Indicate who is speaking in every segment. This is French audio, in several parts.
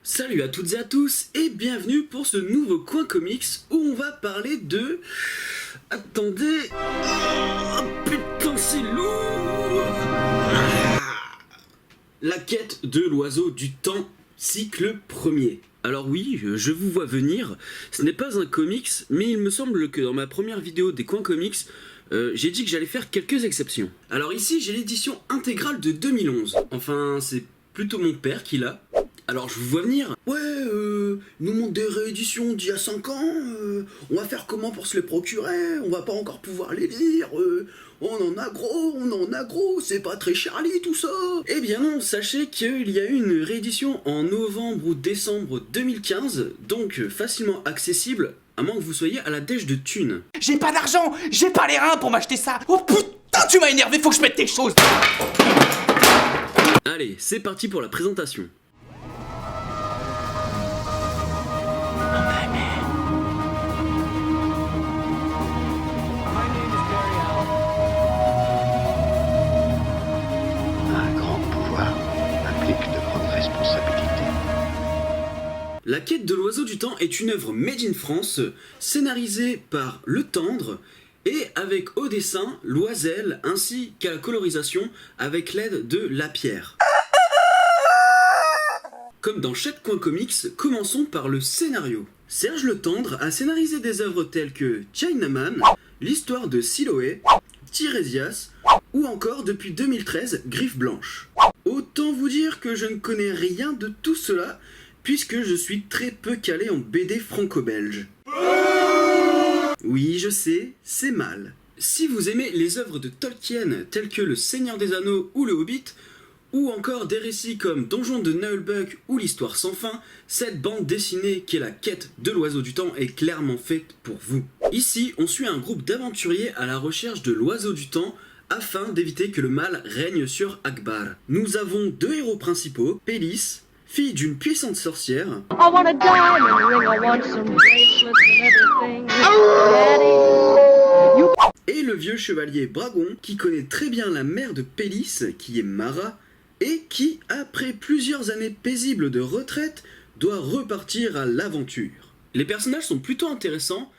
Speaker 1: Salut à toutes et à tous et bienvenue pour ce nouveau coin comics où on va parler de... Attendez... Oh putain c'est lourd. La quête de l'oiseau du temps, cycle premier. Alors oui, je vous vois venir, ce n'est pas un comics, mais il me semble que dans ma première vidéo des coins comics, j'ai dit que j'allais faire quelques exceptions. Alors ici j'ai l'édition intégrale de 2011, enfin c'est plutôt mon père qui l'a. Alors je vous vois venir. Ouais, nous montre des rééditions d'il y a 5 ans, on va faire comment pour se les procurer, on va pas encore pouvoir les lire, on en a gros, c'est pas très Charlie tout ça. Eh bien non, sachez qu'il y a eu une réédition en novembre ou décembre 2015, donc facilement accessible, à moins que vous soyez à la dèche de thunes.
Speaker 2: J'ai pas d'argent, j'ai pas les reins pour m'acheter ça. Oh putain, tu m'as énervé, faut que je mette tes choses.
Speaker 1: Allez, c'est parti pour la présentation. La quête de l'oiseau du temps est une œuvre made in France, scénarisée par Le Tendre, et avec au dessin Loisel, ainsi qu'à la colorisation avec l'aide de Lapierre. Comme dans chaque coin comics, commençons par le scénario. Serge Le Tendre a scénarisé des œuvres telles que Chinaman, l'histoire de Siloé, Tirésias, ou encore depuis 2013, Griffe Blanche. Autant vous dire que je ne connais rien de tout cela, puisque je suis très peu calé en BD franco-belge. Oui, je sais, c'est mal. Si vous aimez les œuvres de Tolkien, telles que Le Seigneur des Anneaux ou Le Hobbit, ou encore des récits comme Donjon de Nullbuck ou L'Histoire sans fin, cette bande dessinée qui est la quête de l'oiseau du temps est clairement faite pour vous. Ici, on suit un groupe d'aventuriers à la recherche de l'oiseau du temps, afin d'éviter que le mal règne sur Akbar. Nous avons deux héros principaux, Pélis, fille d'une puissante sorcière, et le vieux chevalier Bragon, qui connaît très bien la mère de Pélis, qui est Mara, et qui, après plusieurs années paisibles de retraite, doit repartir à l'aventure. Les personnages sont plutôt intéressants,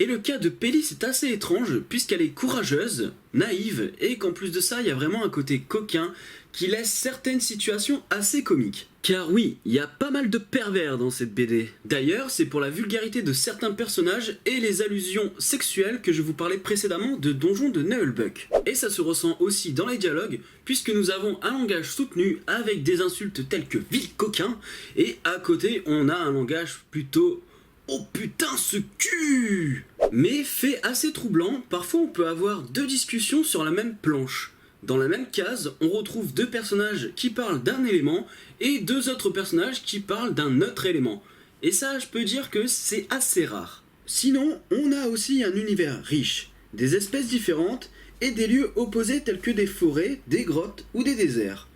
Speaker 1: et le cas de Pélis est assez étrange, puisqu'elle est courageuse, naïve, et qu'en plus de ça, il y a vraiment un côté coquin qui laisse certaines situations assez comiques. Car oui, il y a pas mal de pervers dans cette BD. D'ailleurs, c'est pour la vulgarité de certains personnages et les allusions sexuelles que je vous parlais précédemment de Donjon de Nullbuck. Et ça se ressent aussi dans les dialogues, puisque nous avons un langage soutenu avec des insultes telles que « vil coquin », et à côté, on a un langage plutôt « oh putain ce cul !» Mais fait assez troublant, parfois on peut avoir deux discussions sur la même planche. Dans la même case, on retrouve deux personnages qui parlent d'un élément et deux autres personnages qui parlent d'un autre élément. Et ça, je peux dire que c'est assez rare. Sinon, on a aussi un univers riche, des espèces différentes et des lieux opposés tels que des forêts, des grottes ou des déserts.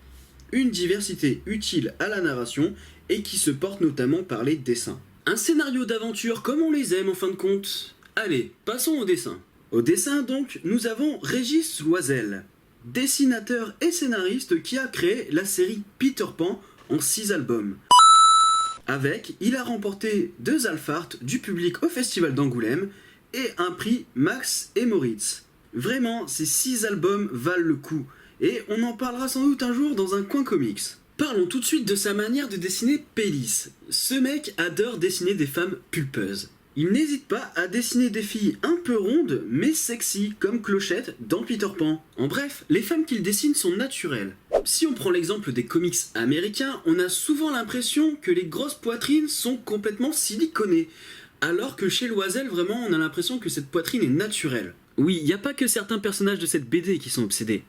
Speaker 1: Une diversité utile à la narration et qui se porte notamment par les dessins. Un scénario d'aventure comme on les aime en fin de compte. Allez, passons au dessin. Au dessin donc, nous avons Régis Loisel, dessinateur et scénariste qui a créé la série Peter Pan en 6 albums. Avec, il a remporté 2 Alphart du public au Festival d'Angoulême et un prix Max et Moritz. Vraiment, ces 6 albums valent le coup, et on en parlera sans doute un jour dans un coin comics. Parlons tout de suite de sa manière de dessiner Pélis. Ce mec adore dessiner des femmes pulpeuses. Il n'hésite pas à dessiner des filles un peu rondes, mais sexy, comme Clochette dans Peter Pan. En bref, les femmes qu'il dessine sont naturelles. Si on prend l'exemple des comics américains, on a souvent l'impression que les grosses poitrines sont complètement siliconées, alors que chez Loisel, vraiment, on a l'impression que cette poitrine est naturelle. Oui, il n'y a pas que certains personnages de cette BD qui sont obsédés.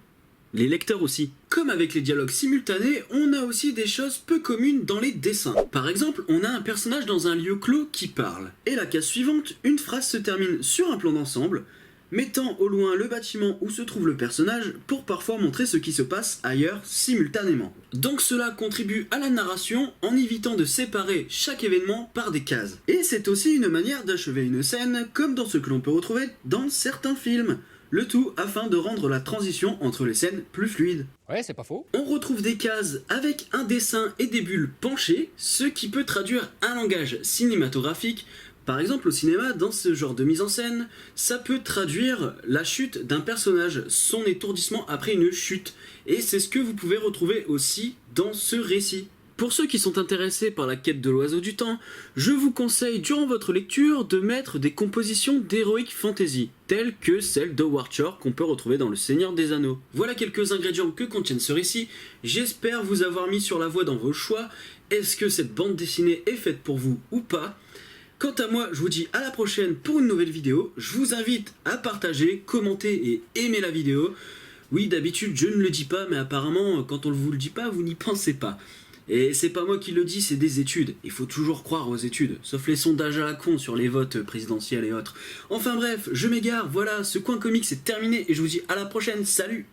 Speaker 1: Les lecteurs aussi. Comme avec les dialogues simultanés, on a aussi des choses peu communes dans les dessins. Par exemple, on a un personnage dans un lieu clos qui parle. Et la case suivante, une phrase se termine sur un plan d'ensemble, mettant au loin le bâtiment où se trouve le personnage pour parfois montrer ce qui se passe ailleurs simultanément. Donc cela contribue à la narration en évitant de séparer chaque événement par des cases. Et c'est aussi une manière d'achever une scène comme dans ce que l'on peut retrouver dans certains films. Le tout afin de rendre la transition entre les scènes plus fluide.
Speaker 2: Ouais, c'est pas faux.
Speaker 1: On retrouve des cases avec un dessin et des bulles penchées, ce qui peut traduire un langage cinématographique. Par exemple, au cinéma, dans ce genre de mise en scène, ça peut traduire la chute d'un personnage, son étourdissement après une chute. Et c'est ce que vous pouvez retrouver aussi dans ce récit. Pour ceux qui sont intéressés par la quête de l'oiseau du temps, je vous conseille durant votre lecture de mettre des compositions d'heroic fantasy, telles que celle de Shore qu'on peut retrouver dans Le Seigneur des Anneaux. Voilà quelques ingrédients que contiennent ce récit, j'espère vous avoir mis sur la voie dans vos choix. Est-ce que cette bande dessinée est faite pour vous ou pas ? Quant à moi, je vous dis à la prochaine pour une nouvelle vidéo, je vous invite à partager, commenter et aimer la vidéo. Oui, d'habitude je ne le dis pas, mais apparemment quand on ne vous le dit pas, vous n'y pensez pas. Et c'est pas moi qui le dis, c'est des études. Il faut toujours croire aux études, sauf les sondages à la con sur les votes présidentiels et autres. Enfin bref, je m'égare, voilà, ce coin comics c'est terminé et je vous dis à la prochaine, salut!